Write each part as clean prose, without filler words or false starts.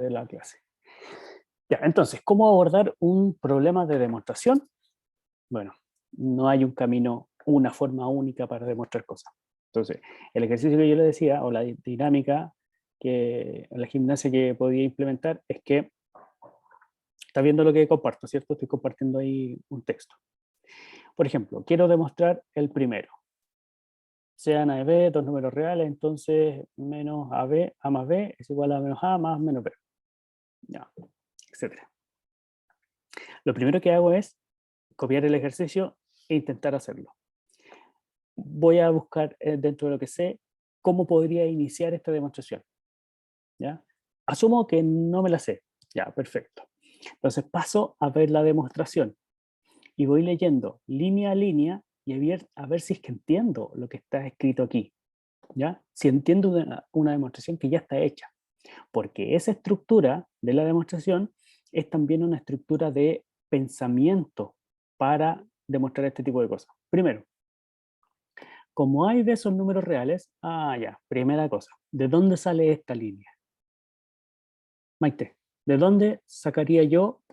de la clase. Ya, entonces, ¿cómo abordar un problema de demostración? Bueno, no hay un camino, una forma única para demostrar cosas. Entonces, el ejercicio que yo le decía, o la dinámica, que la gimnasia que podía implementar, es que está viendo lo que comparto, ¿cierto? Estoy compartiendo ahí un texto. Por ejemplo, quiero demostrar el primero. Sean A y B, dos números reales, entonces menos AB, A más B es igual a menos A más menos B. Ya, etc. Lo primero que hago es copiar el ejercicio e intentar hacerlo. Voy a buscar dentro de lo que sé cómo podría iniciar esta demostración. ¿Ya? Asumo que no me la sé. Ya, perfecto. Entonces paso a ver la demostración y voy leyendo línea a línea y a ver si es que entiendo lo que está escrito aquí. ¿Ya? Si entiendo una demostración que ya está hecha. Porque esa estructura de la demostración es también una estructura de pensamiento para demostrar este tipo de cosas. Primero, como hay de esos números reales, ya, primera cosa, ¿de dónde sale esta línea? Maite, ¿de dónde sacaría yo,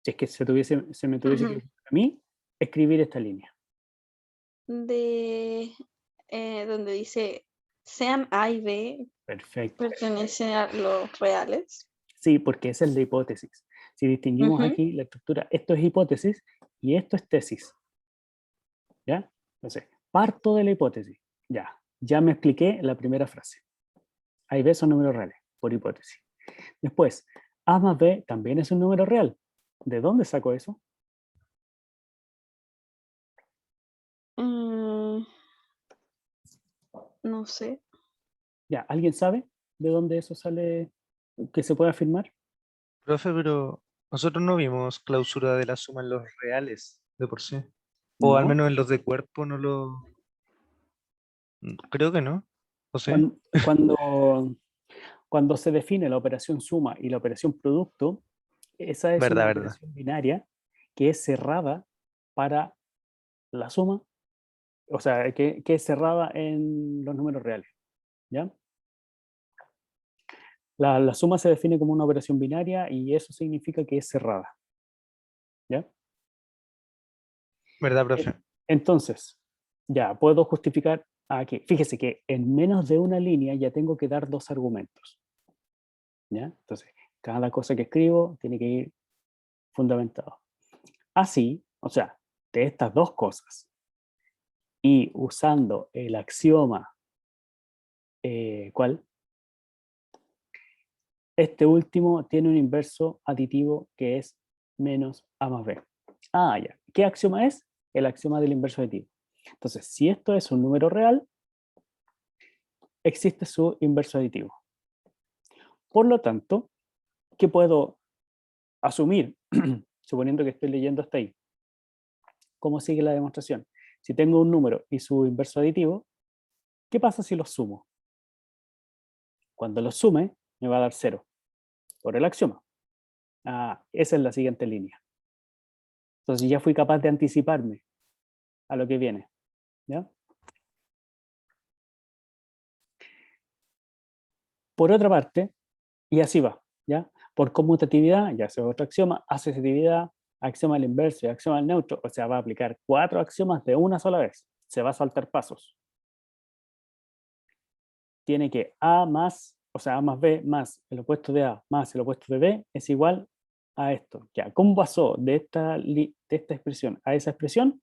si es que se me tuviese que ocurrir a mí, escribir esta línea? De donde dice sean A y B Perfecto. pertenecen a los reales. Sí, porque esa es la hipótesis. Si distinguimos Ujú. aquí la estructura, esto es hipótesis y esto es tesis. ¿Ya? Entonces, parto de la hipótesis. Ya me expliqué la primera frase. A y B son números reales, por hipótesis. Después, A más B también es un número real. ¿De dónde saco eso? Mm, no sé. Ya, ¿alguien sabe de dónde eso sale que se puede afirmar? Profe, pero nosotros no vimos clausura de la suma en los reales de por sí. O al No. menos en los de cuerpo no lo... Creo que no. ¿O sí? Cuando, cuando, cuando se define la operación suma y la operación producto, esa es una Verdad, verdad. operación binaria que es cerrada para la suma, o sea, que es cerrada en los números reales. ¿Ya? La suma se define como una operación binaria y eso significa que es cerrada. ¿Ya? ¿Verdad, Eh, profe? Entonces, ya puedo justificar aquí. Fíjese que en menos de una línea ya tengo que dar dos argumentos. ¿Ya? Entonces, cada cosa que escribo tiene que ir fundamentado. Así, o sea, de estas dos cosas y usando el axioma, ¿cuál? Este último tiene un inverso aditivo que es menos A más B. Ya. ¿Qué axioma es? El axioma del inverso aditivo. Entonces, si esto es un número real, existe su inverso aditivo. Por lo tanto, ¿qué puedo asumir? Suponiendo que estoy leyendo hasta ahí. ¿Cómo sigue la demostración? Si tengo un número y su inverso aditivo, ¿qué pasa si los sumo? Cuando los sume, me va a dar 0 por el axioma. Esa es la siguiente línea. Entonces ya fui capaz de anticiparme a lo que viene. ¿Ya? Por otra parte, y así va, ¿ya? Por conmutatividad, ya sea otro axioma, asociatividad, axioma al inverso y axioma al neutro, o sea, va a aplicar 4 axiomas de una sola vez. Se va a saltar pasos. Tiene que A más, o sea, A más B más el opuesto de A más el opuesto de B es igual a esto. Ya, ¿cómo pasó de esta expresión a esa expresión?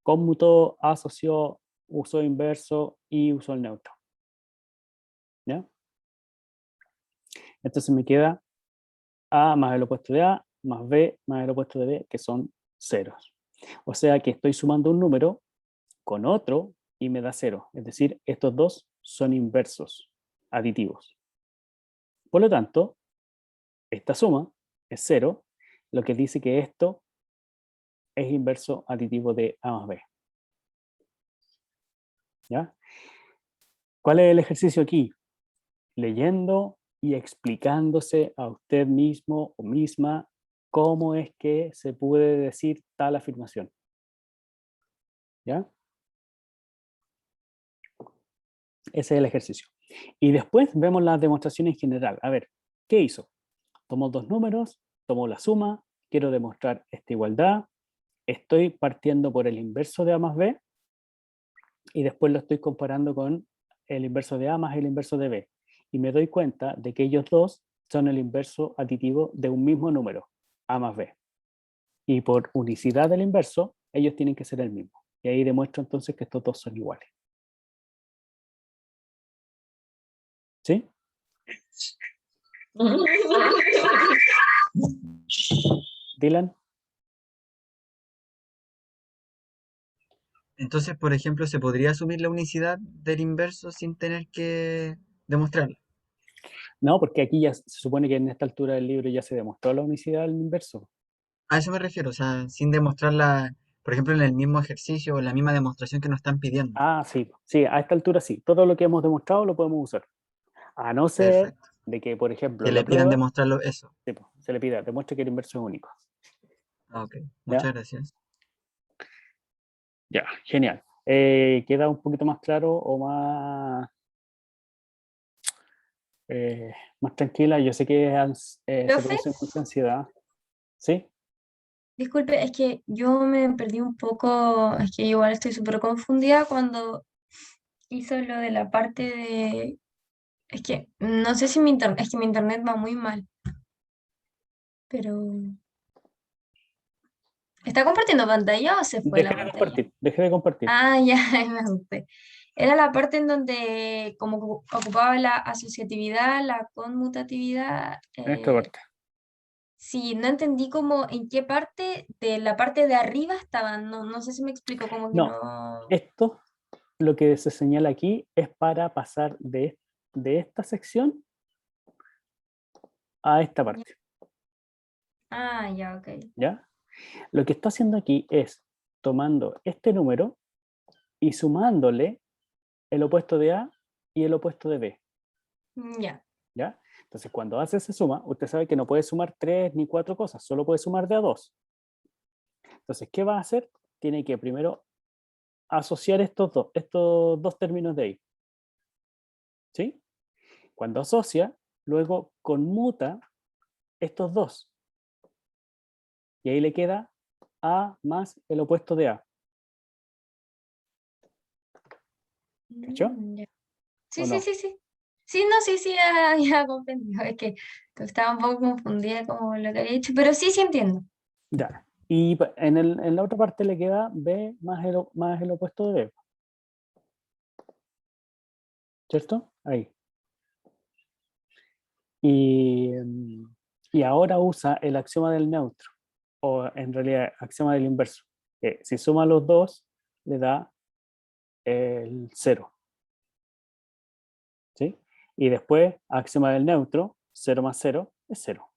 Conmutó, asoció, usó inverso y usó el neutro. ¿Ya? Entonces me queda A más el opuesto de A más B más el opuesto de B, que son ceros. O sea que estoy sumando un número con otro y me da 0. Es decir, estos dos son inversos, aditivos. Por lo tanto, esta suma es 0, lo que dice que esto es inverso aditivo de A más B. ¿Ya? ¿Cuál es el ejercicio aquí? Leyendo y explicándose a usted mismo o misma cómo es que se puede decir tal afirmación. ¿Ya? Ese es el ejercicio. Y después vemos las demostraciones en general. A ver, ¿qué hizo? Tomó dos números, tomó la suma, quiero demostrar esta igualdad, estoy partiendo por el inverso de A más B, y después lo estoy comparando con el inverso de A más el inverso de B. Y me doy cuenta de que ellos dos son el inverso aditivo de un mismo número, A más B. Y por unicidad del inverso, ellos tienen que ser el mismo. Y ahí demuestro entonces que estos dos son iguales. ¿Sí? Dylan. Entonces, por ejemplo, ¿se podría asumir la unicidad del inverso sin tener que demostrarla? No, porque aquí ya se supone que en esta altura del libro ya se demostró la unicidad del inverso. A eso me refiero, o sea, sin demostrarla, por ejemplo, en el mismo ejercicio o en la misma demostración que nos están pidiendo. Ah, sí, sí, a esta altura sí. Todo lo que hemos demostrado lo podemos usar. A no ser Perfecto. de que, por ejemplo, Que la le pidan prueba demostrarlo eso. sí, pues, se le pida, demuestre que el inverso es único. Ah, ok, ¿Ya? muchas gracias. Ya, genial. ¿Queda un poquito más claro o más tranquila? Yo sé que se Profe, produce mucha ansiedad. ¿Sí? disculpe, es que yo me perdí un poco, es que igual estoy súper confundida cuando hizo lo de la parte de, es que no sé si mi internet, es que mi internet va muy mal, pero ¿está compartiendo pantalla o se fue Dejé la de pantalla? compartir, dejé de compartir. Ah, ya, me asusté. Era la parte en donde como ocupaba la asociatividad, la conmutatividad. En esta parte. Sí, no entendí como en qué parte de la parte de arriba estaban. No, no sé si me explico, como que No, no. esto, lo que se señala aquí, es para pasar de esta sección a esta Ya. parte. Ah, ya, ok. ¿Ya? Lo que está haciendo aquí es tomando este número y sumándole el opuesto de A y el opuesto de B. Ya. ¿Ya? Entonces, cuando hace esa suma, usted sabe que no puede sumar 3 ni 4 cosas, solo puede sumar de a 2. Entonces, ¿qué va a hacer? Tiene que primero asociar estos dos términos de ahí. ¿Sí? Cuando asocia, luego conmuta estos dos. Y ahí le queda A más el opuesto de A. ¿Cachó? Ya. ¿O Sí, sí, no? sí, sí. Sí, no, sí, sí, ya, ya comprendí. Es que estaba un poco confundida como lo que había dicho, pero sí, sí entiendo. Ya. Y en la otra parte le queda B más el opuesto de B. ¿Cierto? Ahí. Y, y ahora usa el axioma del neutro, o en realidad axioma del inverso, que si suma los dos, le da el 0. ¿Sí? Y después, axioma del neutro, 0 más 0 es 0.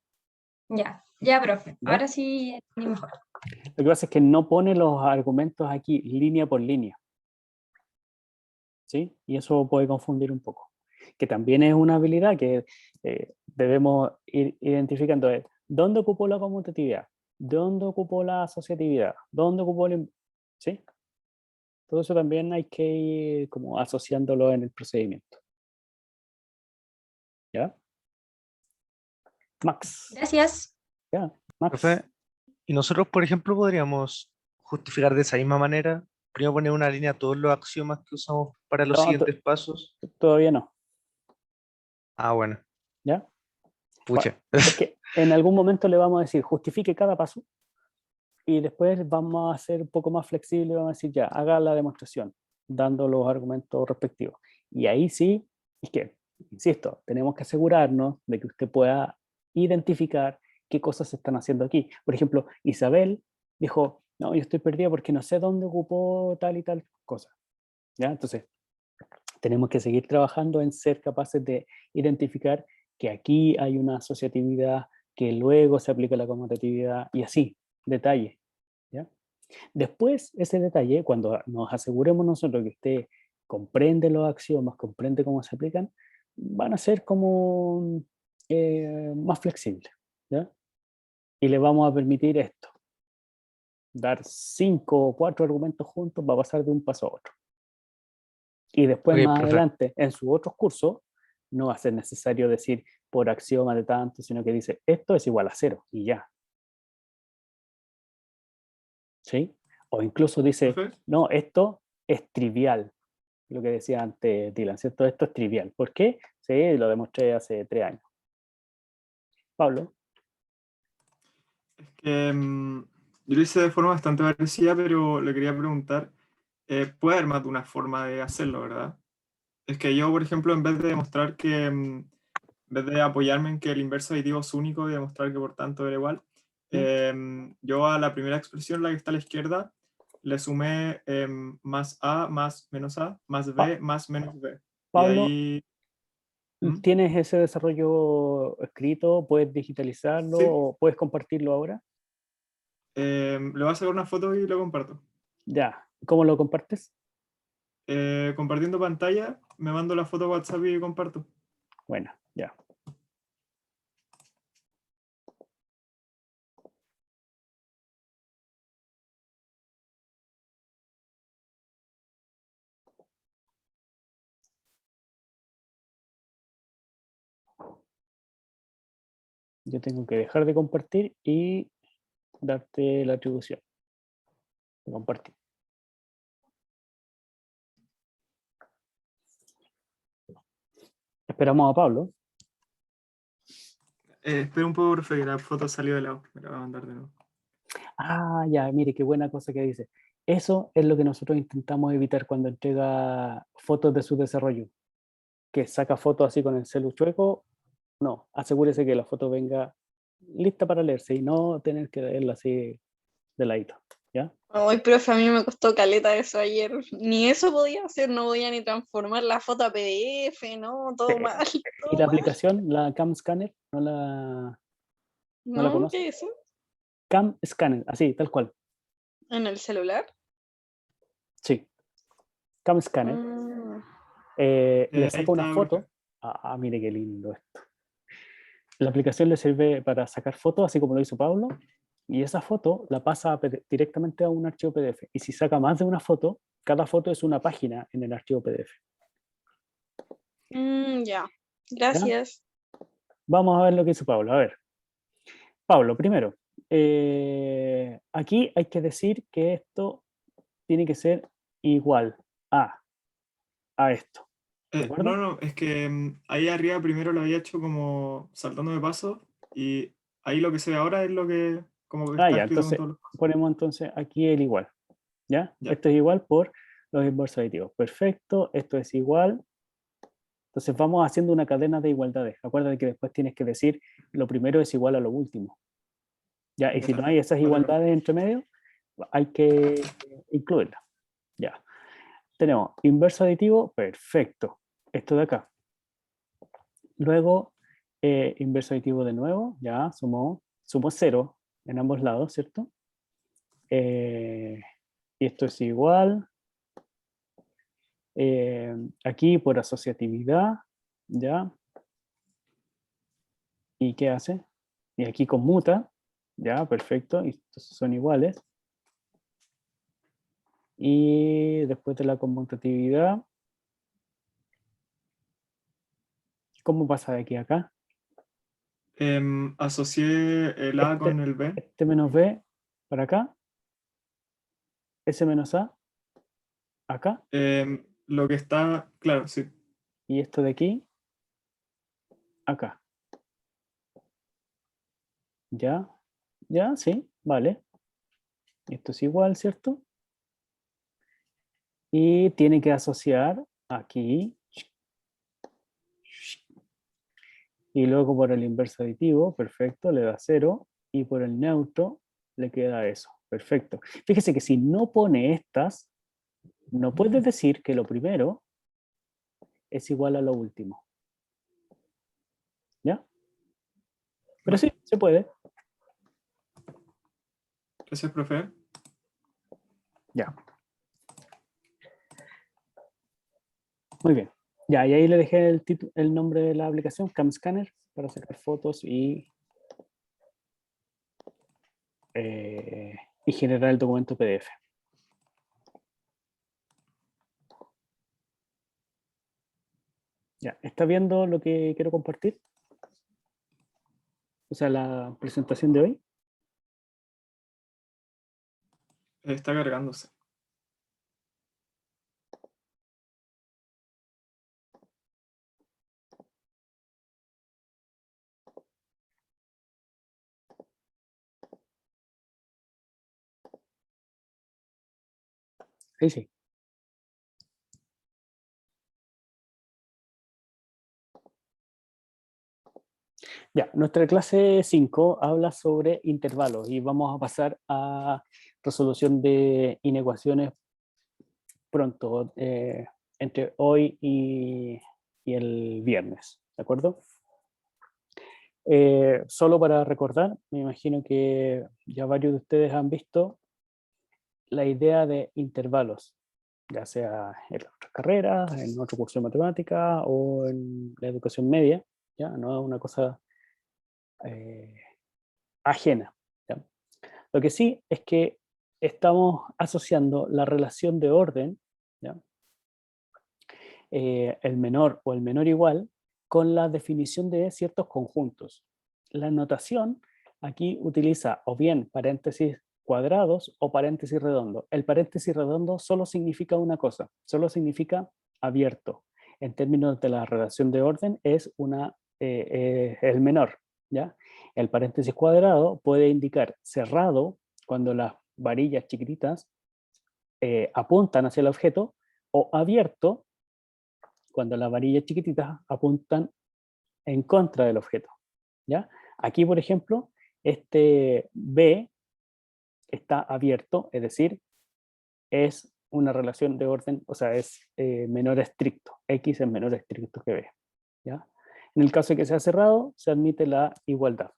Ya, ya, profe. ¿Ya? Ahora sí entendí mejor. Lo que pasa es que no pone los argumentos aquí línea por línea. ¿Sí? Y eso puede confundir un poco. Que también es una habilidad que debemos ir identificando. ¿Dónde ocupó la conmutatividad? ¿Dónde ocupó la asociatividad? ¿Dónde ocupó el... ¿Sí? Todo eso también hay que ir como asociándolo en el procedimiento. ¿Ya? Max. Gracias. ¿Ya? Max. Profe, y nosotros, por ejemplo, podríamos justificar de esa misma manera. Primero poner una línea a todos los axiomas que usamos para los No, siguientes pasos. todavía no. Ah, bueno, ¿Ya? Bueno, pucha. es que en algún momento le vamos a decir justifique cada paso y después vamos a ser un poco más flexibles y vamos a decir ya, haga la demostración, dando los argumentos respectivos. Y ahí sí, es que, insisto, tenemos que asegurarnos de que usted pueda identificar qué cosas se están haciendo aquí. Por ejemplo, Isabel dijo, no, yo estoy perdida porque no sé dónde ocupó tal y tal cosa. ¿Ya? Entonces, tenemos que seguir trabajando en ser capaces de identificar que aquí hay una asociatividad, que luego se aplica la conmutatividad y así, detalle. ¿Ya? Después, ese detalle, cuando nos aseguremos nosotros que usted comprende los axiomas, comprende cómo se aplican, van a ser como más flexibles. ¿Ya? Y le vamos a permitir esto, dar 5 o 4 argumentos juntos, va a pasar de un paso a otro. Y después, Ok, más profe. adelante, en sus otros cursos, no va a ser necesario decir por axioma de tanto, sino que dice esto es igual a 0 y ya. ¿Sí? O incluso dice, ¿Profe? no, esto es trivial, lo que decía antes Dylan, ¿cierto? Esto es trivial. ¿Por qué? Sí, lo demostré hace 3 años. Pablo, Es que yo lo hice de forma bastante parecida, pero le quería preguntar, puede haber más de una forma de hacerlo, ¿verdad? Es que yo, por ejemplo, en vez de demostrar que, en vez de apoyarme en que el inverso aditivo es único y demostrar que por tanto era igual, yo a la primera expresión, la que está a la izquierda, le sumé más A más menos A, más Pa- B más menos B. Y Pablo, ahí... ¿Mm? ¿tienes ese desarrollo escrito? ¿Puedes digitalizarlo Sí, o puedes compartirlo ahora? le voy a sacar una foto y lo comparto. Ya. ¿Cómo lo compartes? Compartiendo pantalla, me mando la foto a WhatsApp y comparto. Bueno, ya. Yo tengo que dejar de compartir y darte la atribución de compartir. Esperamos a Pablo. Espera un poco, profe, que la foto salió de lado. Me la voy a mandar de nuevo. Ah, ya, mire, qué buena cosa que dice. Eso es lo que nosotros intentamos evitar cuando entrega fotos de su desarrollo. Que saca fotos así con el celu chueco. No, asegúrese que la foto venga lista para leerse y no tener que leerla así de ladito. ¿Ya? Ay, profe, a mí me costó caleta eso ayer. Ni eso podía hacer, no podía ni transformar la foto a PDF, no, todo mal, ¿Y todo la mal. aplicación, la Cam Scanner, no la ¿No? conoce? ¿Qué es eso? Cam Scanner, así, tal cual. ¿En el celular? Sí, Cam Scanner. Mm. Le Ahí saca una está, profe. foto. Mire qué lindo esto. La aplicación le sirve para sacar fotos, así como lo hizo Pablo, y esa foto la pasa directamente a un archivo PDF. Y si saca más de una foto, cada foto es una página en el archivo PDF. Ya, ¿Ya? gracias. Vamos a ver lo que hizo Pablo. A ver, Pablo, primero, aquí hay que decir que esto tiene que ser igual a esto. ¿De No, acuerdo? no, es que ahí arriba primero lo había hecho como saltándome pasos y ahí lo que se ve ahora es lo que como que está Ya, escrito con entonces todos los pasos. ponemos entonces aquí el igual. ¿Ya? Ya, Esto es igual por los inversos aditivos. Perfecto, esto es igual. Entonces vamos haciendo una cadena de igualdades. Acuérdate que después tienes que decir lo primero es igual a lo último. ¿Ya? Y si no ya. hay esas Vale, profe. igualdades entre medio, hay que incluirlas. ¿Ya? Tenemos inverso aditivo, perfecto. Esto de acá. Luego, inverso aditivo de nuevo, ya sumo 0 en ambos lados, ¿cierto? Y esto es igual. Aquí por asociatividad, ¿ya? ¿Y qué hace? Y aquí conmuta, ya, perfecto, y estos son iguales. Y después de la conmutatividad, ¿cómo pasa de aquí a acá? Asocié el A con el B. Este menos b para acá, ese menos a acá, Lo que está, claro, sí. y esto de aquí, acá. ¿Ya? ¿Ya? Sí, vale. Esto es igual, ¿cierto? Y tiene que asociar aquí. Y luego por el inverso aditivo, perfecto, le da 0. Y por el neutro le queda eso. Perfecto. Fíjese que si no pone estas, no puedes decir que lo primero es igual a lo último. ¿Ya? Pero Vale. sí, se puede. Gracias, profe. Ya. Muy bien. Ya, y ahí le dejé el nombre de la aplicación, CamScanner, para sacar fotos y generar el documento PDF. Ya, ¿está viendo lo que quiero compartir? O sea, la presentación de hoy. Está cargándose. Ahí sí. Ya, nuestra clase 5 habla sobre intervalos y vamos a pasar a resolución de inecuaciones pronto, entre hoy y el viernes, ¿de acuerdo? Solo para recordar, me imagino que ya varios de ustedes han visto la idea de intervalos, ya sea en otras carreras, en otro curso de matemática o en la educación media, ¿ya? No es una cosa ajena, ¿ya? Lo que sí es que estamos asociando la relación de orden, ¿ya? El menor o el menor igual, con la definición de ciertos conjuntos. La notación aquí utiliza o bien paréntesis cuadrados o paréntesis redondos. El paréntesis redondo solo significa una cosa, solo significa abierto. En términos de la relación de orden es el menor, ¿ya? El paréntesis cuadrado puede indicar cerrado cuando las varillas chiquititas apuntan hacia el objeto, o abierto cuando las varillas chiquititas apuntan en contra del objeto, ¿ya? Aquí, por ejemplo, este B está abierto, es decir, es una relación de orden, o sea, es menor estricto. X es menor estricto que B, ¿ya? En el caso de que sea cerrado, se admite la igualdad.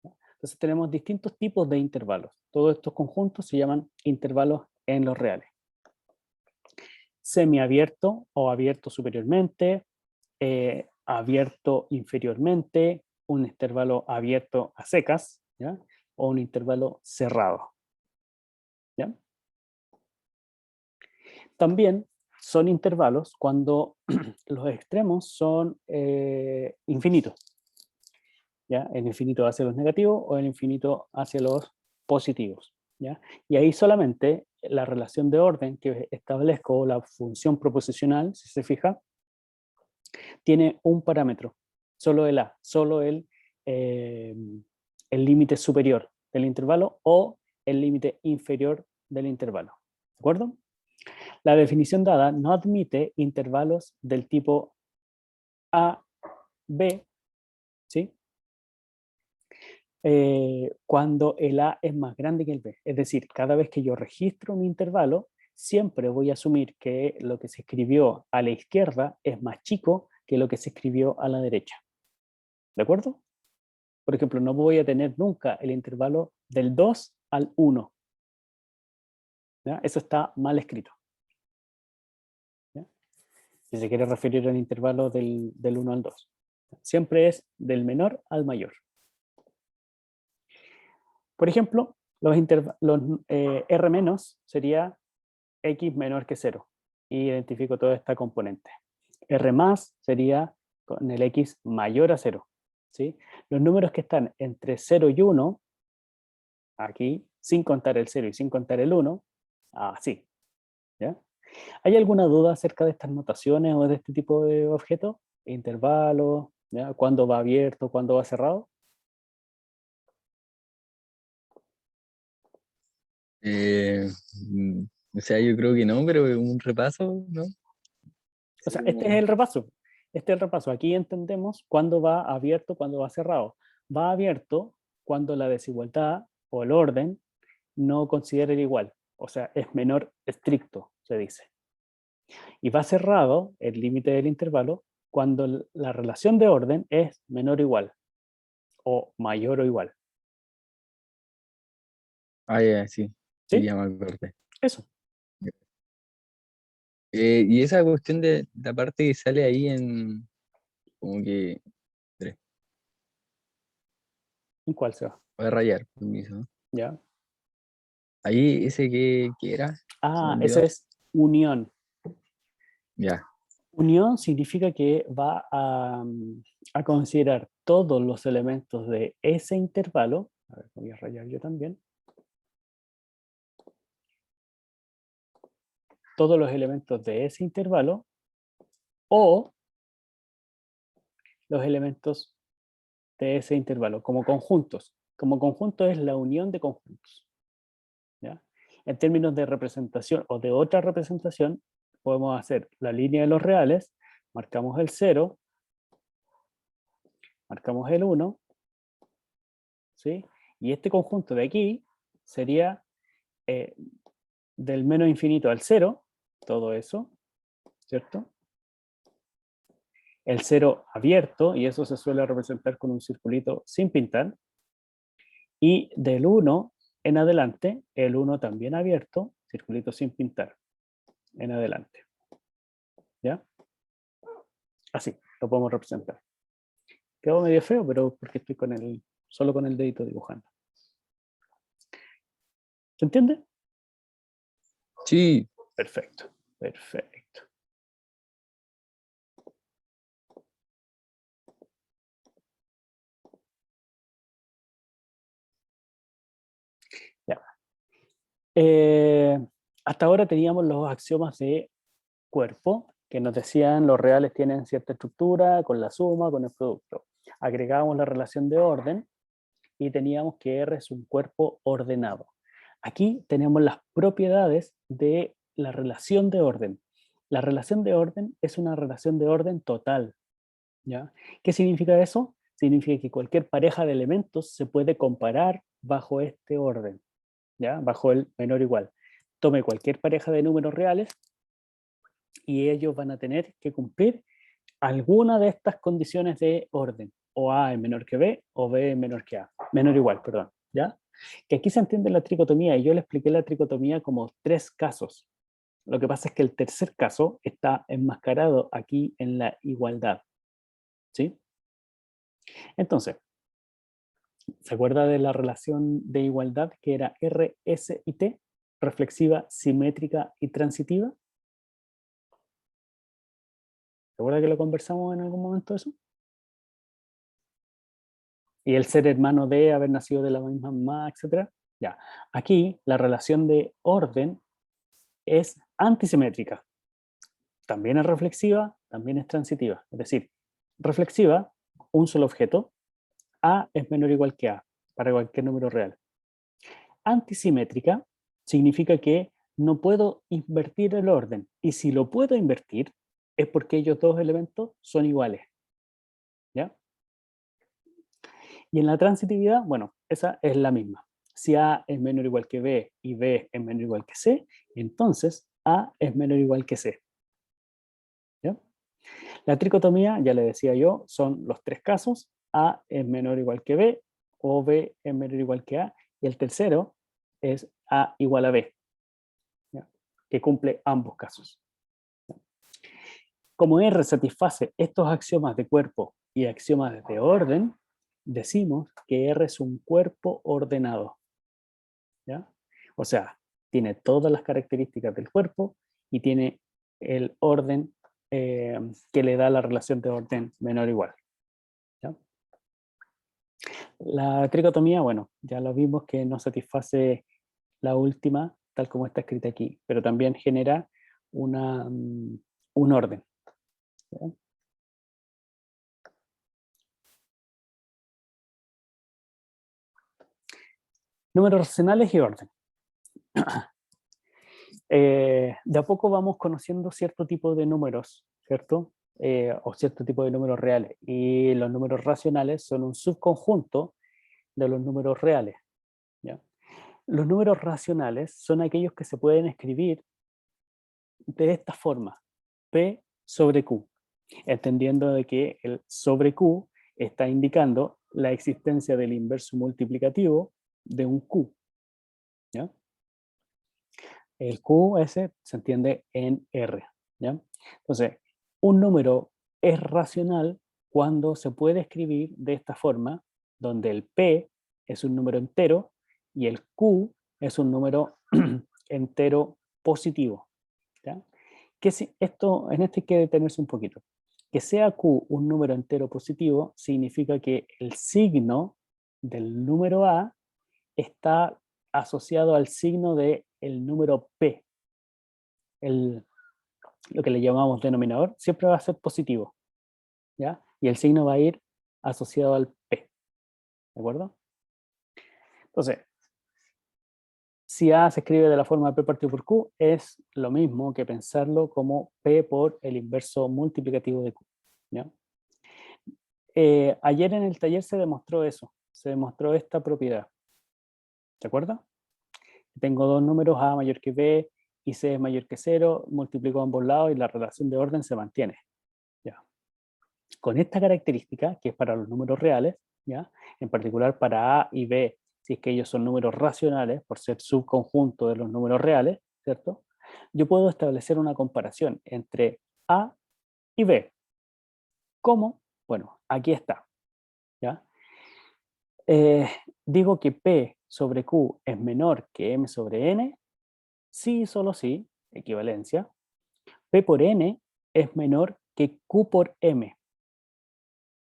¿Ya? Entonces tenemos distintos tipos de intervalos. Todos estos conjuntos se llaman intervalos en los reales. Semiabierto o abierto superiormente, abierto inferiormente, un intervalo abierto a secas, ¿ya? O un intervalo cerrado, ¿ya? También son intervalos cuando los extremos son infinitos, ¿ya? El infinito hacia los negativos o el infinito hacia los positivos, ¿ya? Y ahí solamente la relación de orden que establezco, la función proposicional, si se fija, tiene un parámetro, solo el A, solo el límite superior del intervalo o el límite inferior del intervalo. ¿De acuerdo? La definición dada no admite intervalos del tipo A, B, ¿sí? Cuando el A es más grande que el B. Es decir, cada vez que yo registro un intervalo, siempre voy a asumir que lo que se escribió a la izquierda es más chico que lo que se escribió a la derecha. ¿De acuerdo? Por ejemplo, no voy a tener nunca el intervalo del 2 al 1. ¿Ya? Eso está mal escrito. ¿Ya? Si se quiere referir al intervalo del 1 al 2. Siempre es del menor al mayor. Por ejemplo, los R menos sería X menor que 0. Y identifico toda esta componente. R más sería con el X mayor a 0. ¿Sí? Los números que están entre 0 y 1, aquí, sin contar el 0 y sin contar el 1, así. ¿Ya? ¿Hay alguna duda acerca de estas notaciones o de este tipo de objetos? Intervalos, ¿ya? ¿Cuándo va abierto, cuándo va cerrado? Mm, o sea, yo creo que no, pero un repaso, ¿no? O sea, este es el repaso. Este es el repaso. Aquí entendemos cuándo va abierto, cuándo va cerrado. Va abierto cuando la desigualdad o el orden no considera el igual. O sea, es menor estricto, se dice. Y va cerrado, el límite del intervalo, cuando la relación de orden es menor o igual, o mayor o igual. Ah, ya, sí, ¿Sí? sí, ya me acordé. Eso. Y esa cuestión de la parte que sale ahí en, como que, espera, ¿En cuál se va? voy a rayar, permiso, ¿no? ¿Ya? Ahí ese que era, se me Esa olvidó. es unión. Ya, Unión significa que va a considerar todos los elementos de ese intervalo, a ver, voy a rayar yo también, todos los elementos de ese intervalo o los elementos de ese intervalo como conjuntos. Como conjunto es la unión de conjuntos. ¿Ya? En términos de representación o de otra representación, podemos hacer la línea de los reales, marcamos el 0, marcamos el 1, ¿sí? Y este conjunto de aquí sería del menos infinito al 0, todo eso, ¿cierto? El 0 abierto, y eso se suele representar con un circulito sin pintar, y del 1 en adelante, el 1 también abierto, circulito sin pintar, en adelante. ¿Ya? Así, lo podemos representar. Quedó medio feo, pero porque estoy solo con el dedito dibujando. ¿Se entiende? Sí, Perfecto, perfecto. Ya. Hasta ahora teníamos los axiomas de cuerpo, que nos decían los reales tienen cierta estructura, con la suma, con el producto. Agregábamos la relación de orden y teníamos que R es un cuerpo ordenado. Aquí tenemos las propiedades de la relación de orden. La relación de orden es una relación de orden total. ¿Ya? ¿Qué significa eso? Significa que cualquier pareja de elementos se puede comparar bajo este orden, ¿ya? Bajo el menor o igual. Tome cualquier pareja de números reales y ellos van a tener que cumplir alguna de estas condiciones de orden, o A es menor que B, o B es menor que A, menor o igual, perdón, ¿ya? Que aquí se entiende la tricotomía, y yo le expliqué la tricotomía como 3 casos. Lo que pasa es que el tercer caso está enmascarado aquí en la igualdad, ¿sí? Entonces, ¿se acuerda de la relación de igualdad que era R, S y T? Reflexiva, simétrica y transitiva. ¿Se acuerda que lo conversamos en algún momento eso? Y el ser hermano de haber nacido de la misma mamá, etc. Ya. Aquí la relación de orden es antisimétrica. También es reflexiva, también es transitiva. Es decir, reflexiva, un solo objeto, A es menor o igual que A, para cualquier número real. Antisimétrica significa que no puedo invertir el orden. Y si lo puedo invertir, es porque ellos dos elementos son iguales. ¿Ya? Y en la transitividad, bueno, esa es la misma. Si A es menor o igual que B y B es menor o igual que C, entonces A es menor o igual que C. ¿Ya? La tricotomía, ya le decía yo, son los 3 casos. A es menor o igual que B, o B es menor o igual que A, y el tercero es A igual a B, ¿ya? Que cumple ambos casos. ¿Ya? Como R satisface estos axiomas de cuerpo y axiomas de orden, decimos que R es un cuerpo ordenado. ¿Ya? O sea, tiene todas las características del cuerpo y tiene el orden que le da la relación de orden menor o igual. ¿Ya? La tricotomía, bueno, ya lo vimos que no satisface la última, tal como está escrita aquí, pero también genera un orden. ¿Ya? Números racionales y orden. De a poco vamos conociendo cierto tipo de números, ¿cierto? O cierto tipo de números reales. Y los números racionales son un subconjunto de los números reales. ¿Ya? Los números racionales son aquellos que se pueden escribir de esta forma, P sobre Q, entendiendo de que el sobre Q está indicando la existencia del inverso multiplicativo de un Q. ¿Ya? El QS se entiende en R. ¿Ya? Entonces, un número es racional cuando se puede escribir de esta forma, donde el P es un número entero y el Q es un número entero positivo. ¿Ya? En esto hay que detenerse un poquito. Que sea Q un número entero positivo significa que el signo del número A está asociado al signo del número P. Lo que le llamamos denominador siempre va a ser positivo, ¿ya? Y el signo va a ir asociado al P, ¿de acuerdo? Entonces, si A se escribe de la forma P partido por Q, es lo mismo que pensarlo como P por el inverso multiplicativo de Q, ¿ya? Ayer en el taller se demostró eso, se demostró esta propiedad, ¿de acuerdo? Tengo dos números, A mayor que B y C es mayor que 0, multiplico ambos lados y la relación de orden se mantiene, ¿ya? Con esta característica, que es para los números reales, ¿ya? En particular para A y B, si es que ellos son números racionales, por ser subconjunto de los números reales, ¿cierto? Yo puedo establecer una comparación entre A y B. ¿Cómo? Bueno, aquí está, ¿ya? Digo que P sobre Q es menor que M sobre N, sí y solo sí, equivalencia. P por N es menor que Q por M,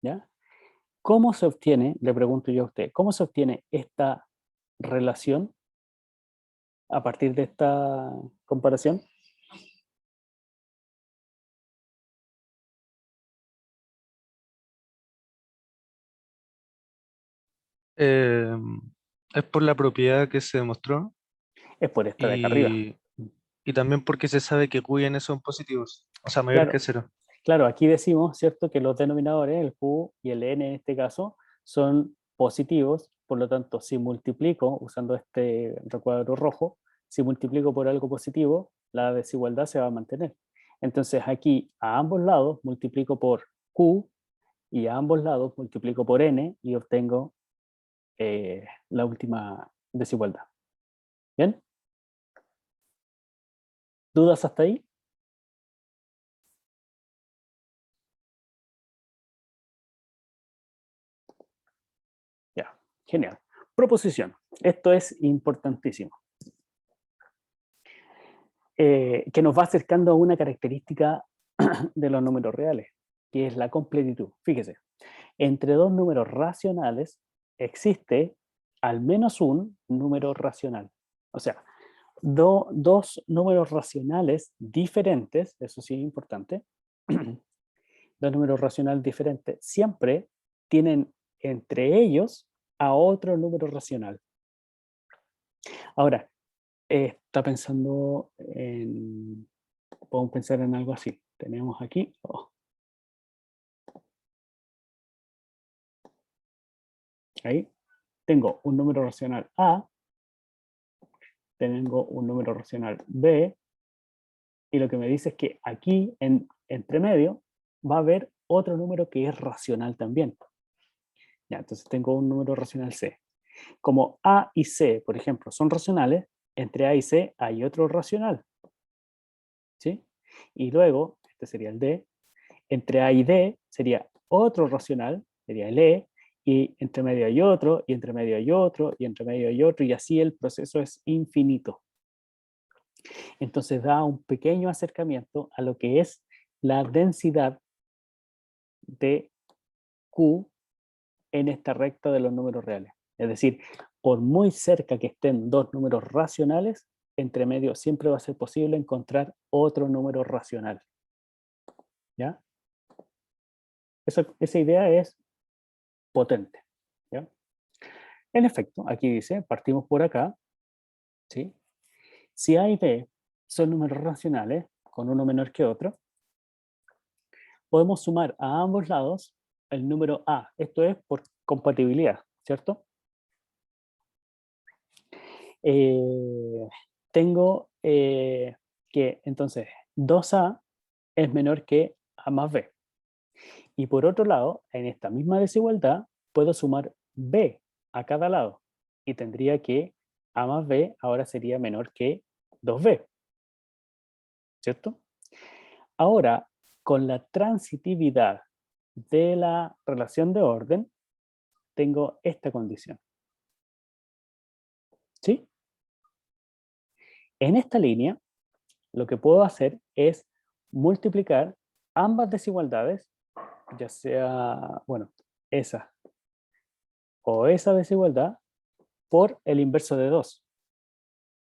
¿ya? ¿Cómo se obtiene, le pregunto yo a usted, cómo se obtiene esta relación a partir de esta comparación? Eh, es por la propiedad que se demostró Es por esta de acá arriba. y también porque se sabe que Q y N son positivos, o sea, mayor que Claro, 0. claro, aquí decimos, ¿cierto?, que los denominadores, el Q y el N en este caso, son positivos, por lo tanto, si multiplico, usando este recuadro rojo, si multiplico por algo positivo, la desigualdad se va a mantener. Entonces aquí a ambos lados multiplico por Q y a ambos lados multiplico por N y obtengo la última desigualdad. ¿Bien? ¿Dudas hasta ahí? Ya, genial. Proposición. Esto es importantísimo. Que nos va acercando a una característica de los números reales, que es la completitud. Fíjese, entre dos números racionales existe al menos un número racional. O sea, dos números racionales diferentes, eso sí es importante, dos números racionales diferentes, siempre tienen entre ellos a otro número racional. Ahora, está pensando en, podemos pensar en algo así. Tenemos aquí, ahí, tengo un número racional A, tengo un número racional B, y lo que me dice es que aquí, entre medio, va a haber otro número que es racional también. Ya, entonces tengo un número racional C. Como A y C, por ejemplo, son racionales, entre A y C hay otro racional. ¿Sí? Y luego, este sería el D, entre A y D sería otro racional, sería el E, y entre medio hay otro, y entre medio hay otro, y entre medio hay otro, y así el proceso es infinito. Entonces da un pequeño acercamiento a lo que es la densidad de Q en esta recta de los números reales. Es decir, por muy cerca que estén dos números racionales, entre medio siempre va a ser posible encontrar otro número racional. ¿Ya? Esa idea es potente. ¿Ya? En efecto, aquí dice, partimos por acá, ¿sí? Si A y B son números racionales, con uno menor que otro, podemos sumar a ambos lados el número A. Esto es por compatibilidad, ¿cierto? Tengo que entonces 2A es menor que A más B. Y por otro lado, en esta misma desigualdad, puedo sumar B a cada lado. Y tendría que A más B ahora sería menor que 2B. ¿Cierto? Ahora, con la transitividad de la relación de orden, tengo esta condición. ¿Sí? En esta línea, lo que puedo hacer es multiplicar ambas desigualdades, ya sea, bueno, esa o esa desigualdad, por el inverso de 2.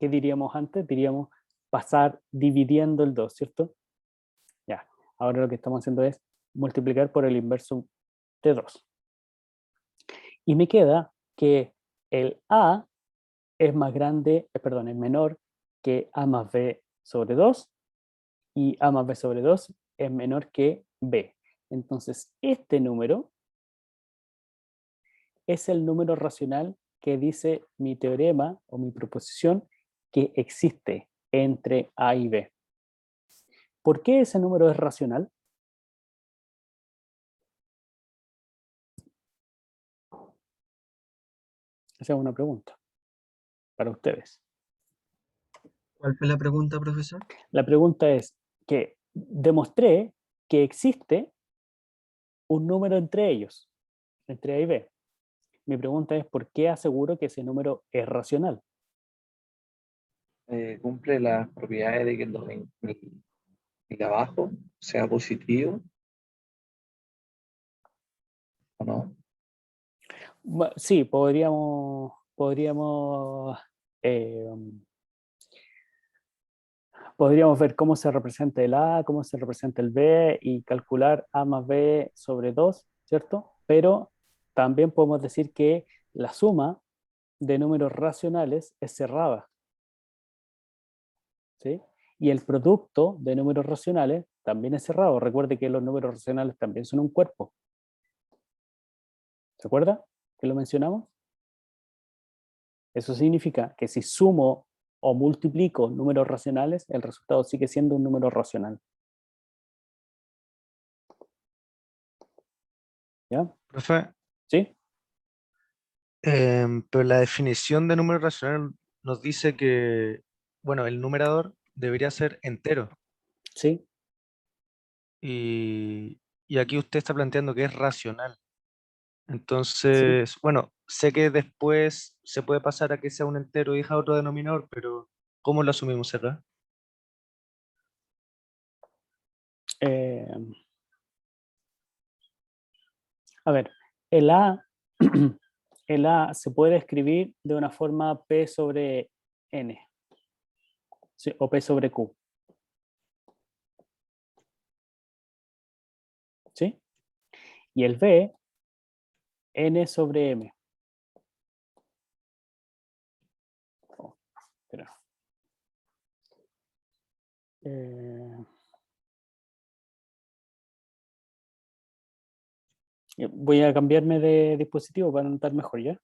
¿Qué diríamos antes? Diríamos pasar dividiendo el 2, ¿cierto? Ya, ahora lo que estamos haciendo es multiplicar por el inverso de 2. Y me queda que el A es más grande, perdón, es menor que A más B sobre 2 y A más B sobre 2 es menor que B. Entonces, este número es el número racional que dice mi teorema o mi proposición que existe entre A y B. ¿Por qué ese número es racional? Esa es una pregunta para ustedes. ¿Cuál fue la pregunta, profesor? La pregunta es que demostré que existe un número entre ellos, entre A y B. Mi pregunta es ¿por qué aseguro que ese número es racional? Cumple las propiedades de que el de abajo sea positivo, ¿o no? Sí, eh, podríamos ver cómo se representa el A, cómo se representa el B y calcular A más B sobre 2, ¿cierto? Pero también podemos decir que la suma de números racionales es cerrada, ¿sí? Y el producto de números racionales también es cerrado. Recuerde que los números racionales también son un cuerpo. ¿Se acuerda que lo mencionamos? Eso significa que si sumo o multiplico números racionales, el resultado sigue siendo un número racional. ¿Ya? Profe, ¿Sí? pero la definición de número racional nos dice que, bueno, el numerador debería ser entero. ¿Sí? Y aquí usted está planteando que es racional. ¿Sí? Entonces, bueno, sé que después se puede pasar a que sea un entero y deja otro denominador, pero ¿cómo lo asumimos acá? Eh, a ver, el A, el A se puede escribir de una forma P sobre N, ¿sí? O P sobre Q. ¿Sí? Y el B, N sobre M. Oh, espera. Eh, voy a cambiarme de dispositivo para anotar mejor, ¿ya?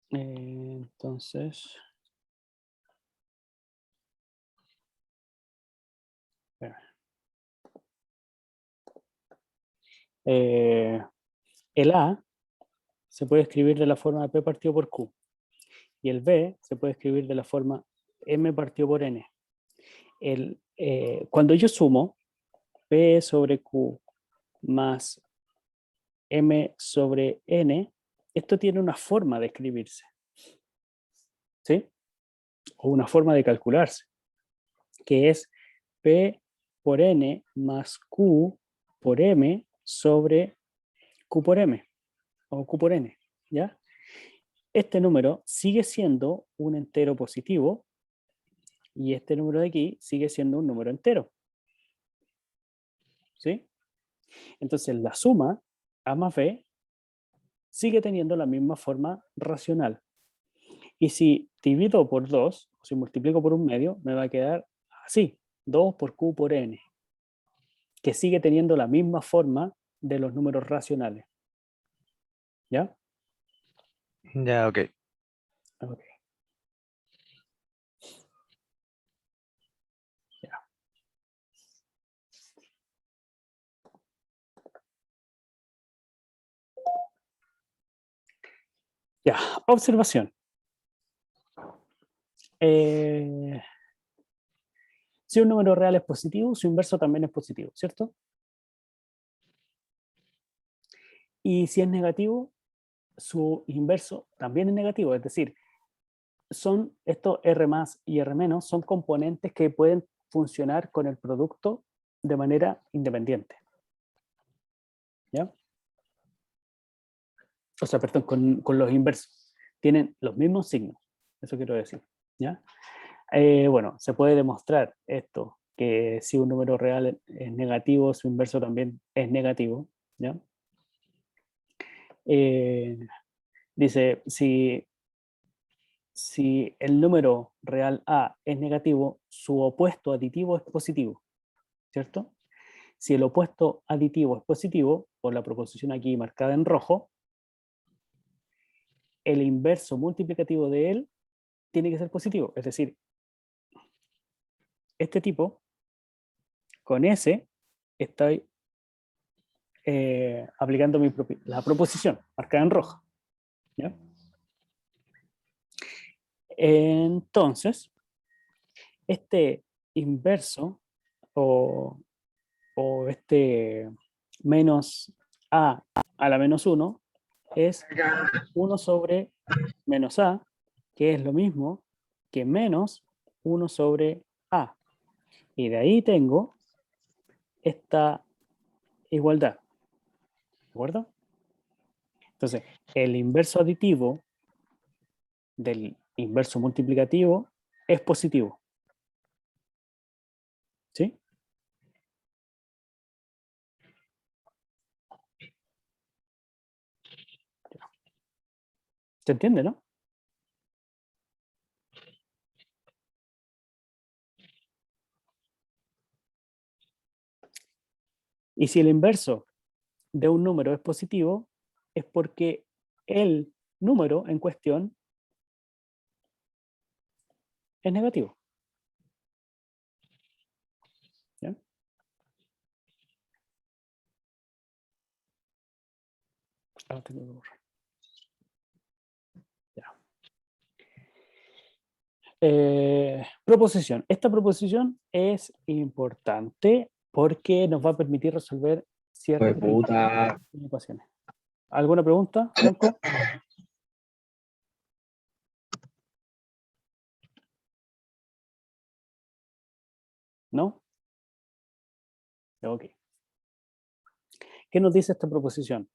Entonces, espera. El A se puede escribir de la forma P partido por Q y el B se puede escribir de la forma M partido por N. Cuando yo sumo P sobre Q más M sobre N, esto tiene una forma de escribirse, ¿sí? O una forma de calcularse, que es P por N más Q por M sobre Q por M, o Q por N, ¿ya? Este número sigue siendo un entero positivo y este número de aquí sigue siendo un número entero, ¿sí? Entonces la suma A más B sigue teniendo la misma forma racional. Y si divido por 2, o si multiplico por un medio, me va a quedar así, 2 por Q por N, que sigue teniendo la misma forma de los números racionales. ¿Ya? Ya, ok. Ok. Ya, observación. Si un número real es positivo, su inverso también es positivo, ¿cierto? Y si es negativo, su inverso también es negativo, es decir, son estos R más y R menos son componentes que pueden funcionar con el producto de manera independiente. ¿Ya? O sea, perdón, con los inversos. Tienen los mismos signos, eso quiero decir. ¿Ya? Bueno, se puede demostrar esto, que si un número real es negativo, su inverso también es negativo. ¿Ya? Dice, si el número real A es negativo, su opuesto aditivo es positivo, ¿cierto? Si el opuesto aditivo es positivo, por la proposición aquí marcada en rojo, el inverso multiplicativo de él tiene que ser positivo. Es decir, este tipo, con S, estoy aplicando la proposición marcada en rojo. ¿Ya? Entonces, este inverso o este menos a la menos 1 es 1 sobre menos a, que es lo mismo que menos 1 sobre a. Y de ahí tengo esta igualdad. ¿De acuerdo? Entonces, el inverso aditivo del inverso multiplicativo es positivo. ¿Sí? ¿Se entiende, no? Y si el inverso de un número es positivo, es porque el número en cuestión es negativo. ¿Ya? Ahora tengo que borrar. Ya. Proposición. Esta proposición es importante porque nos va a permitir resolver ciertas Puta. ecuaciones. ¿Alguna pregunta, Franco? ¿No? Ok. ¿Qué nos dice esta proposición?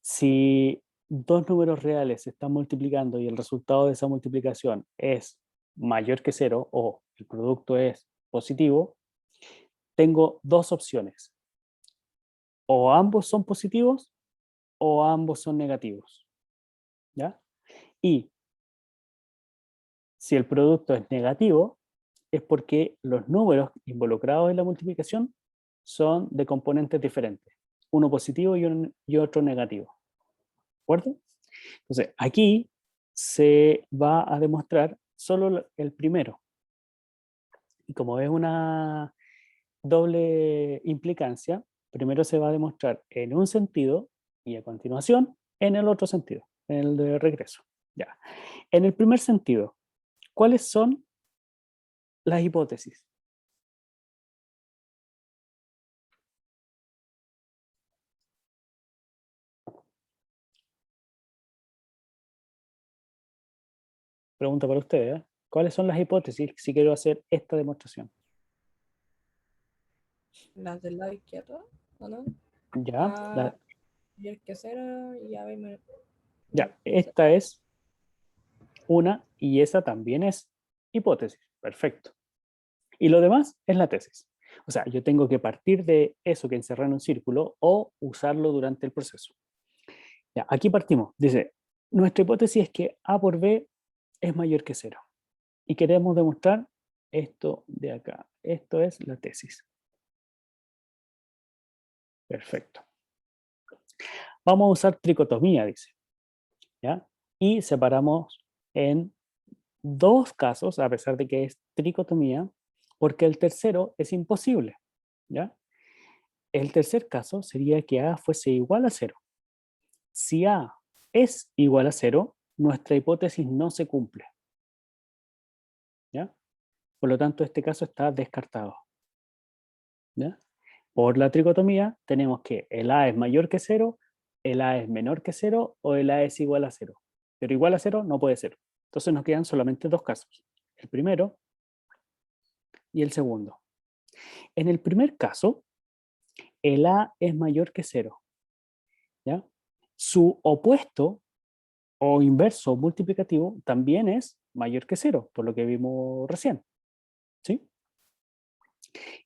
Si dos números reales se están multiplicando y el resultado de esa multiplicación es mayor que 0 o el producto es positivo, tengo dos opciones. O ambos son positivos o ambos son negativos. ¿Ya? Y si el producto es negativo, es porque los números involucrados en la multiplicación son de componentes diferentes. Uno positivo y otro negativo. ¿De acuerdo? Entonces, aquí se va a demostrar solo el primero. Y como es una doble implicancia, primero se va a demostrar en un sentido y a continuación en el otro sentido, en el de regreso. Ya. En el primer sentido, ¿cuáles son las hipótesis? Pregunta para ustedes. ¿Cuáles son las hipótesis si quiero hacer esta demostración? Las del lado izquierdo, ¿o no? Ya, Y el que será, y a ver, ya, esta es una y esa también es hipótesis. Perfecto. Y lo demás es la tesis. O sea, yo tengo que partir de eso que encerré en un círculo o usarlo durante el proceso. Ya, aquí partimos. Dice, nuestra hipótesis es que A por B es mayor que 0. Y queremos demostrar esto de acá. Esto es la tesis. Perfecto. Vamos a usar tricotomía, dice. ¿Ya? Y separamos en dos casos, a pesar de que es tricotomía, porque el tercero es imposible. ¿Ya? El tercer caso sería que A fuese igual a 0. Si A es igual a 0, nuestra hipótesis no se cumple. ¿Ya? Por lo tanto, este caso está descartado. ¿Ya? Por la tricotomía tenemos que el A es mayor que 0, el A es menor que 0 o el A es igual a 0. Pero igual a 0 no puede ser. Entonces nos quedan solamente dos casos. El primero y el segundo. En el primer caso, el A es mayor que 0. ¿Ya? Su opuesto o inverso multiplicativo también es mayor que 0, por lo que vimos recién. ¿Sí?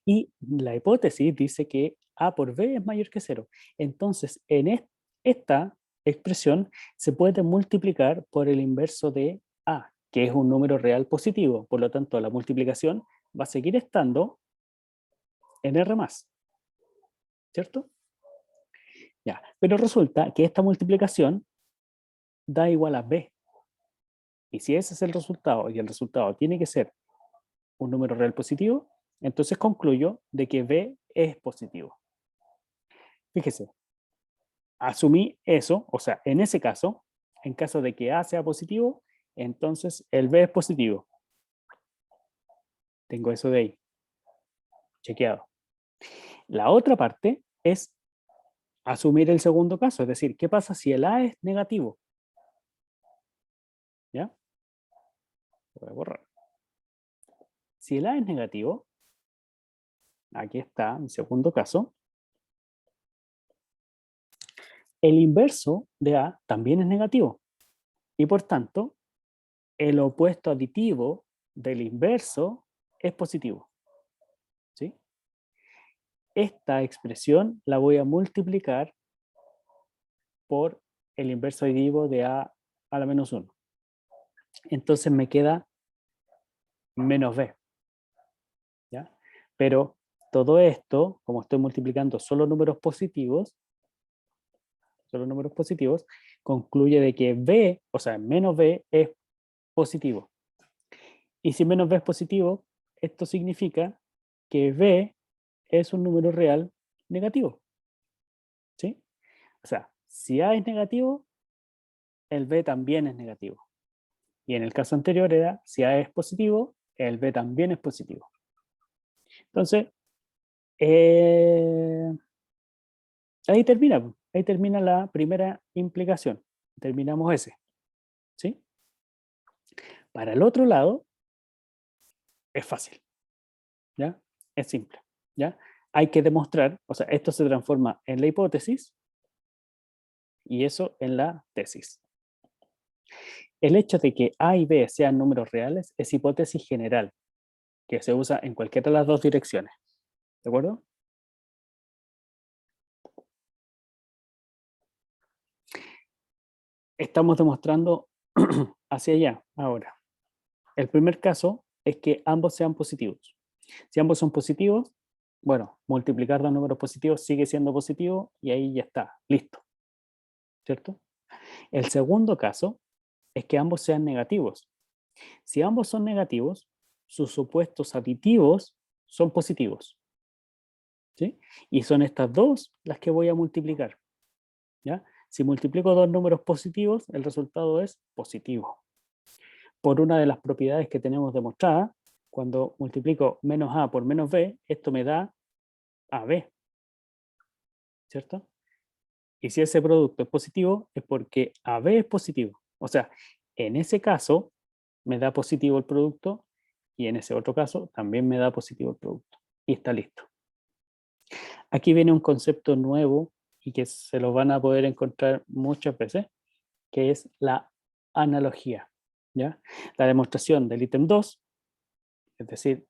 Y la hipótesis dice que A por B es mayor que 0. Entonces, en esta expresión se puede multiplicar por el inverso de A, que es un número real positivo. Por lo tanto, la multiplicación va a seguir estando en R+. ¿Cierto? Ya. Pero resulta que esta multiplicación da igual a B. Y si ese es el resultado, y el resultado tiene que ser un número real positivo, entonces concluyo de que B es positivo. Fíjese, asumí eso, o sea, en ese caso, en caso de que A sea positivo, entonces el B es positivo. Tengo eso de ahí, chequeado. La otra parte es asumir el segundo caso, es decir, ¿qué pasa si el A es negativo? ¿Ya? Voy a borrar. Si el A es negativo, aquí está mi segundo caso, el inverso de A también es negativo. Y por tanto, el opuesto aditivo del inverso es positivo. ¿Sí? Esta expresión la voy a multiplicar por el inverso aditivo de A a la menos 1. Entonces me queda menos B. ¿Ya? Pero todo esto, como estoy multiplicando solo números positivos, concluye de que B, o sea, menos B es positivo. Y si menos B es positivo, esto significa que B es un número real negativo. ¿Sí? O sea, si A es negativo, el B también es negativo. Y en el caso anterior era, si A es positivo, el B también es positivo. Entonces, ahí termina la primera implicación. Terminamos ese. ¿Sí? Para el otro lado, es fácil. ¿Ya? Es simple. ¿Ya? Hay que demostrar, o sea, esto se transforma en la hipótesis y eso en la tesis. El hecho de que A y B sean números reales es hipótesis general, que se usa en cualquiera de las dos direcciones. ¿De acuerdo? Estamos demostrando hacia allá ahora. El primer caso es que ambos sean positivos. Si ambos son positivos, bueno, multiplicar los números positivos sigue siendo positivo y ahí ya está, listo. ¿Cierto? El segundo caso es que ambos sean negativos. Si ambos son negativos, sus opuestos aditivos son positivos. ¿Sí? Y son estas dos las que voy a multiplicar. ¿Ya? Si multiplico dos números positivos, el resultado es positivo. Por una de las propiedades que tenemos demostrada, cuando multiplico menos A por menos B, esto me da AB. ¿Cierto? Y si ese producto es positivo, es porque AB es positivo. O sea, en ese caso, me da positivo el producto y en ese otro caso también me da positivo el producto. Y está listo. Aquí viene un concepto nuevo y que se lo van a poder encontrar muchas veces, que es la analogía. ¿Ya? La demostración del ítem 2, es decir,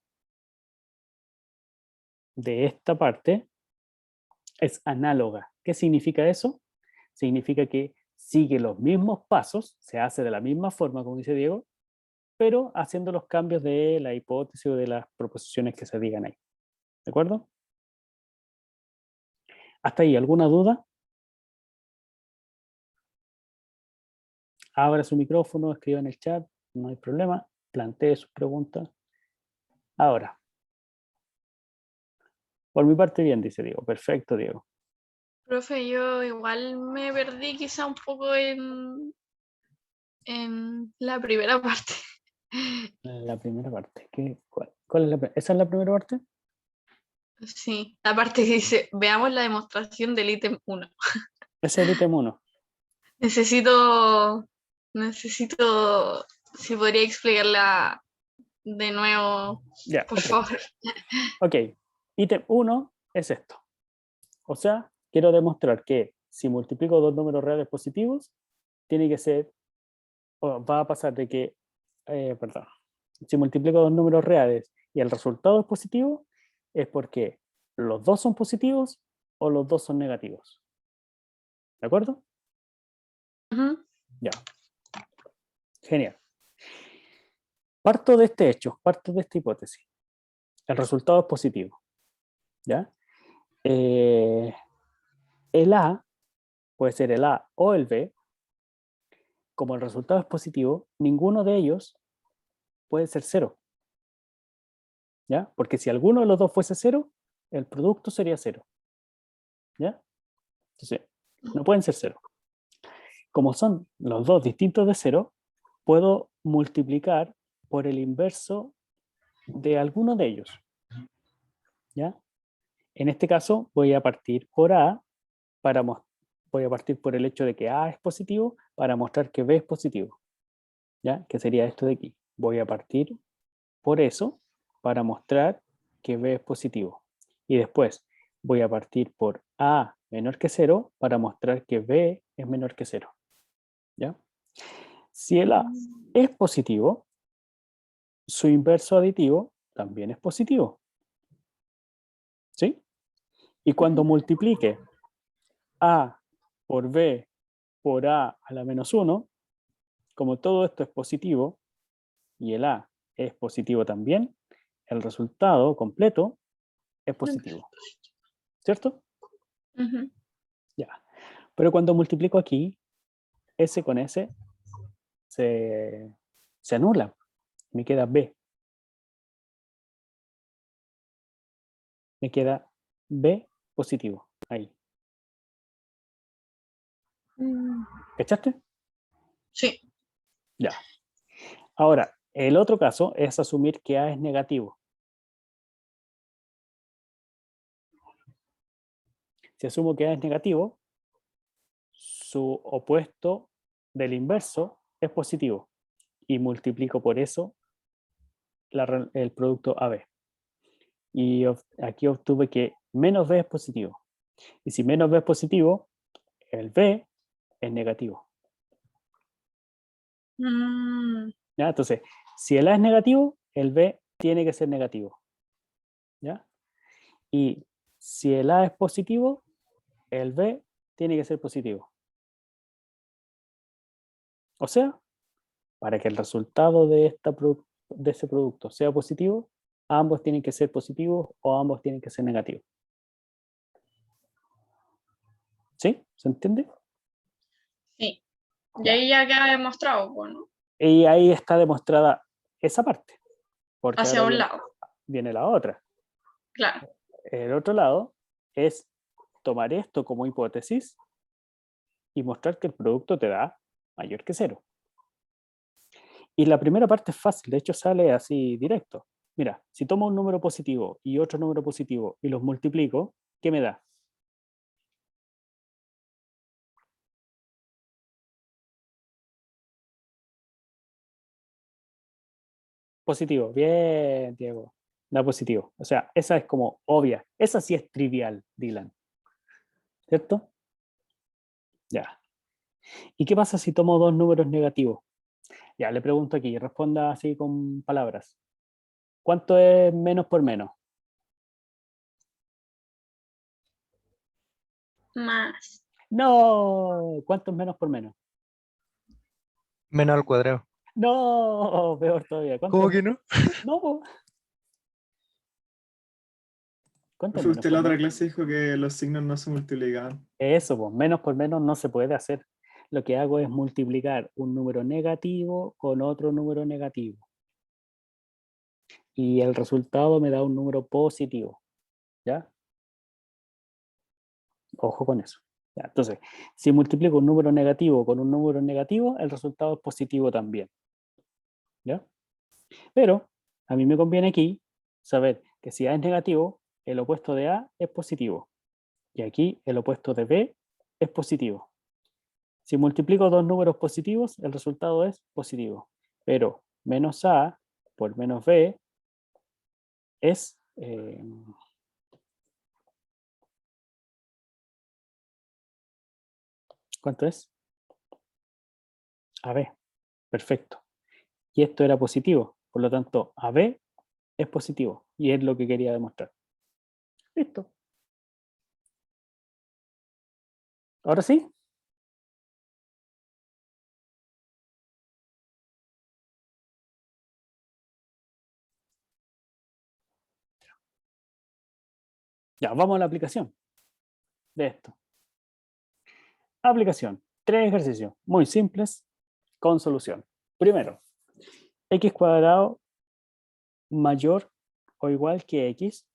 de esta parte, es análoga. ¿Qué significa eso? Significa que sigue los mismos pasos, se hace de la misma forma, como dice Diego, pero haciendo los cambios de la hipótesis o de las proposiciones que se digan ahí. ¿De acuerdo? ¿Hasta ahí alguna duda? Abra su micrófono, escriba en el chat, no hay problema, plantee sus preguntas. Ahora, por mi parte bien, dice Diego. Perfecto, Diego. Profe, yo igual me perdí quizá un poco en la primera parte. La primera parte. ¿Cuál es ¿Esa es la primera parte? Sí, la parte que dice, veamos la demostración del ítem 1. Ese es el ítem 1. Necesito, si podría explicarla de nuevo, Ya, por ok. favor. Ok. Ítem 1 es esto. O sea, quiero demostrar que si multiplico dos números reales positivos, tiene que ser, o va a pasar de que, perdón, si multiplico dos números reales y el resultado es positivo, es porque los dos son positivos o los dos son negativos. ¿De acuerdo? Ujú. Ya. Genial. Parto de este hecho, parto de esta hipótesis. El resultado es positivo. ¿Ya? El A puede ser el A o el B. Como el resultado es positivo, ninguno de ellos puede ser cero. ¿Ya? Porque si alguno de los dos fuese cero, el producto sería cero. ¿Ya? Entonces, no pueden ser cero. Como son los dos distintos de cero, puedo multiplicar por el inverso de alguno de ellos. ¿Ya? En este caso, voy a partir por A voy a partir por el hecho de que A es positivo para mostrar que B es positivo. ¿Ya? Que sería esto de aquí. Voy a partir por eso para mostrar que B es positivo. Y después voy a partir por A menor que 0 para mostrar que B es menor que 0. ¿Ya? Si el A es positivo, su inverso aditivo también es positivo. ¿Sí? Y cuando multiplique A por B por A a la menos 1, como todo esto es positivo y el A es positivo también, el resultado completo es positivo. ¿Cierto? Ujú. Ya. Pero cuando multiplico aquí, S con S se anula. Me queda B. Me queda B positivo. Ahí. ¿Cachaste? Sí. Ya. Ahora, el otro caso es asumir que A es negativo. Si asumo que A es negativo, su opuesto del inverso es positivo. Y multiplico por eso el producto AB. Y aquí obtuve que menos B es positivo. Y si menos B es positivo, el B es negativo. Mm, ¿Ya? Entonces, si el A es negativo, el B tiene que ser negativo. ¿Ya? Y si el A es positivo, el B tiene que ser positivo. O sea, para que el resultado de ese producto sea positivo, ambos tienen que ser positivos o ambos tienen que ser negativos. ¿Sí? ¿Se entiende? sí. Y Ya. ahí ya queda demostrado, bueno, Y ahí está demostrada esa parte, porque hacia ahora un lado, viene la otra. claro. El otro lado es tomar esto como hipótesis y mostrar que el producto te da mayor que 0. Y la primera parte es fácil, de hecho sale así directo. Mira, si tomo un número positivo y otro número positivo y los multiplico, ¿qué me da? Positivo. Bien, Diego. Da positivo. O sea, esa es como obvia. Esa sí es trivial, Dylan. ¿Cierto? Ya. ¿Y qué pasa si tomo dos números negativos? Ya, le pregunto aquí, responda así con palabras. ¿Cuánto es menos por menos? Más. No, ¿cuánto es menos por menos? Menos al cuadrado. No, peor todavía. ¿Cuánto ¿Cómo es? que no? No, po. ¿Cuánto es Profe, menos usted en por la otra menos? clase dijo que los signos no se multiplicaban. Eso, pues, menos por menos no se puede hacer. Lo que hago es multiplicar un número negativo con otro número negativo. Y el resultado me da un número positivo. ¿Ya? Ojo con eso. Ya, entonces, si multiplico un número negativo con un número negativo, el resultado es positivo también. ¿Ya? Pero a mí me conviene aquí saber que si A es negativo, el opuesto de A es positivo. Y aquí el opuesto de B es positivo. Si multiplico dos números positivos, el resultado es positivo. Pero menos A por menos B es... ¿cuánto es? AB. Perfecto. Y esto era positivo. Por lo tanto, AB es positivo. Y es lo que quería demostrar. Listo. Ahora sí. Ya, vamos a la aplicación de esto. Aplicación. 3 ejercicios muy simples con solución. Primero, x cuadrado mayor o igual que x,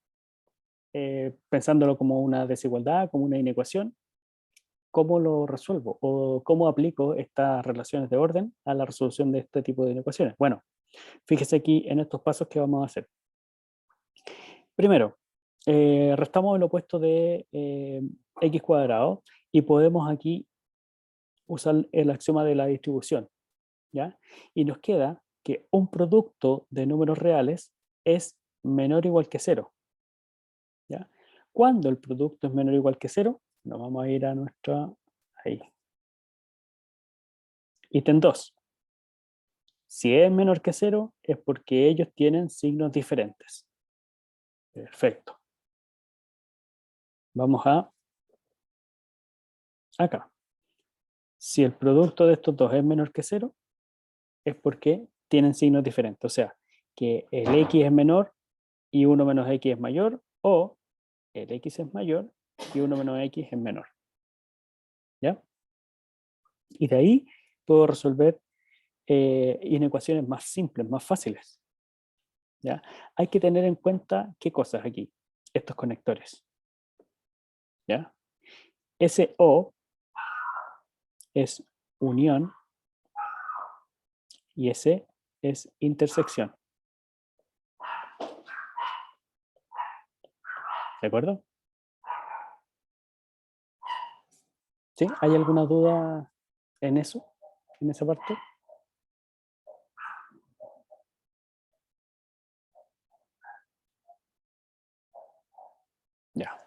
pensándolo como una desigualdad, como una inecuación. ¿Cómo lo resuelvo? ¿O cómo aplico estas relaciones de orden a la resolución de este tipo de inecuaciones? Bueno, fíjese aquí en estos pasos que vamos a hacer. Primero, restamos el opuesto de x cuadrado y podemos aquí usar el axioma de la distribución, ¿ya? Y nos queda que un producto de números reales es menor o igual que 0, ¿ya? Cuando el producto es menor o igual que 0, nos vamos a ir a nuestra... ahí. Ítem 2. Si es menor que 0, es porque ellos tienen signos diferentes. Perfecto. Vamos a acá. Si el producto de estos dos es menor que 0, es porque tienen signos diferentes. O sea, que el x es menor y 1 menos x es mayor, o el x es mayor y 1 menos x es menor. ¿Ya? Y de ahí puedo resolver inecuaciones más simples, más fáciles. ¿Ya? Hay que tener en cuenta qué cosas aquí, estos conectores. ¿Ya? Ese O es unión y ese es intersección. ¿De acuerdo? ¿Sí? ¿Hay alguna duda en eso? ¿En esa parte? Ya.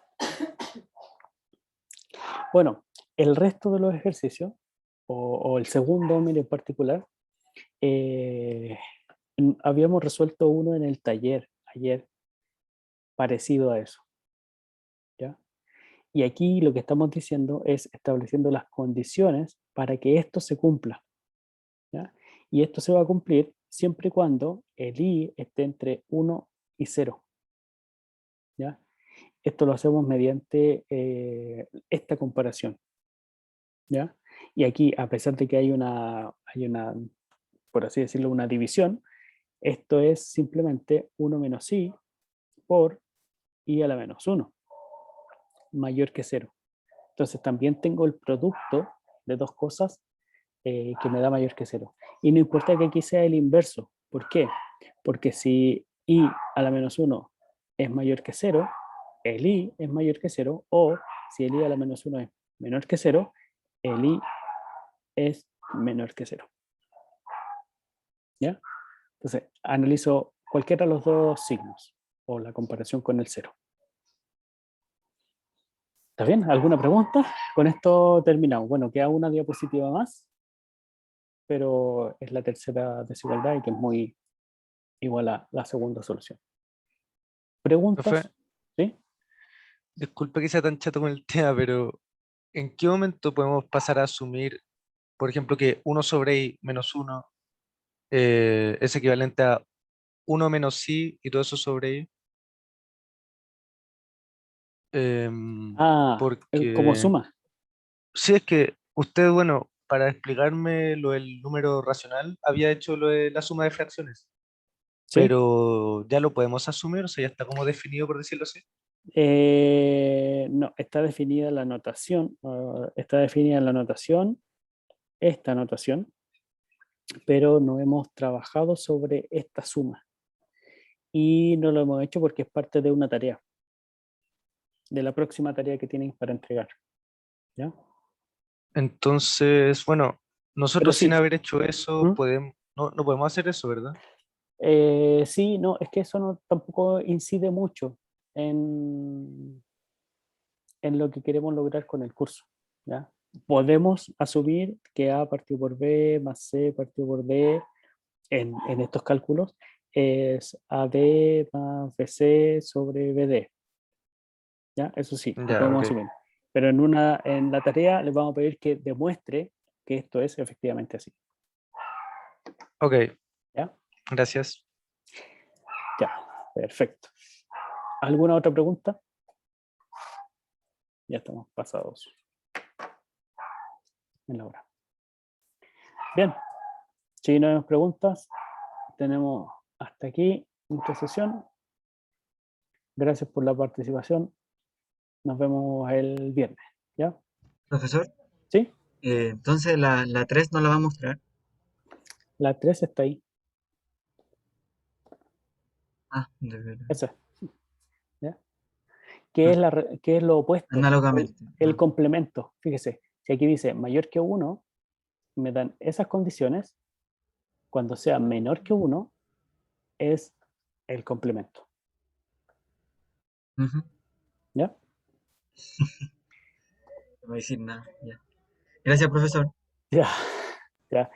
Bueno, el resto de los ejercicios, o el segundo en particular, habíamos resuelto uno en el taller ayer, parecido a eso. ¿Ya? Y aquí lo que estamos diciendo es estableciendo las condiciones para que esto se cumpla. ¿Ya? Y esto se va a cumplir siempre y cuando el i esté entre 1 y 0. ¿Ya? Esto lo hacemos mediante esta comparación. ¿Ya? Y aquí, a pesar de que hay una, por así decirlo, una división, esto es simplemente 1 menos i por i a la menos 1, mayor que 0. Entonces también tengo el producto de dos cosas que me da mayor que 0. Y no importa que aquí sea el inverso. ¿Por qué? Porque si i a la menos 1 es mayor que 0, el i es mayor que 0, o si el i a la menos 1 es menor que 0, el i es menor que 0. ¿Ya? Entonces, analizo cualquiera de los dos signos o la comparación con el 0. ¿Está bien? ¿Alguna pregunta? Con esto terminamos. Bueno, queda una diapositiva más, pero es la tercera desigualdad y que es muy igual a la segunda solución. ¿Preguntas? Profe, ¿Sí? disculpe que sea tan chato con el tema, pero ¿en qué momento podemos pasar a asumir, por ejemplo, que 1 sobre i menos 1 es equivalente a 1 menos i y todo eso sobre i? Ah, como Porque suma. si es que usted, bueno, para explicarme lo del número racional, había hecho lo de la suma de fracciones, ¿Sí? pero ya lo podemos asumir, o sea, ya está como definido, por decirlo así. No, está definida la notación, está definida en la notación, esta notación, pero no hemos trabajado sobre esta suma. Y no lo hemos hecho porque es parte de una tarea, de la próxima tarea que tienen para entregar. ¿Ya? Entonces, bueno, Pero nosotros sin sí, haber hecho eso, ¿Mm? no podemos hacer eso, ¿verdad? Sí, no, es que eso no, tampoco incide mucho en lo que queremos lograr con el curso. ¿Ya? Podemos asumir que A partido por B más C partido por D en estos cálculos es AB más BC sobre BD. ¿Ya? Eso sí, lo Ya, podemos ok. asumir. Pero en la tarea les vamos a pedir que demuestre que esto es efectivamente así. Ok, ¿Ya? gracias. Ya, perfecto. ¿Alguna otra pregunta? Ya estamos pasados en la hora. Bien, si no hay más preguntas, tenemos hasta aquí nuestra sesión. Gracias por la participación. Nos vemos el viernes. ¿Ya? Profesor, ¿Sí? entonces la 3 no la va a mostrar. La 3 está ahí. Ah, de verdad. Esa. ¿Ya? ¿Qué es lo opuesto? Análogamente. El complemento. Fíjese, si aquí dice mayor que 1, me dan esas condiciones. Cuando sea menor que 1, es el complemento. Ujú. ¿Ya? No voy a decir nada. Ya. Gracias, profesor. Ya. Ya.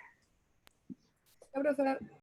Ya, profesor.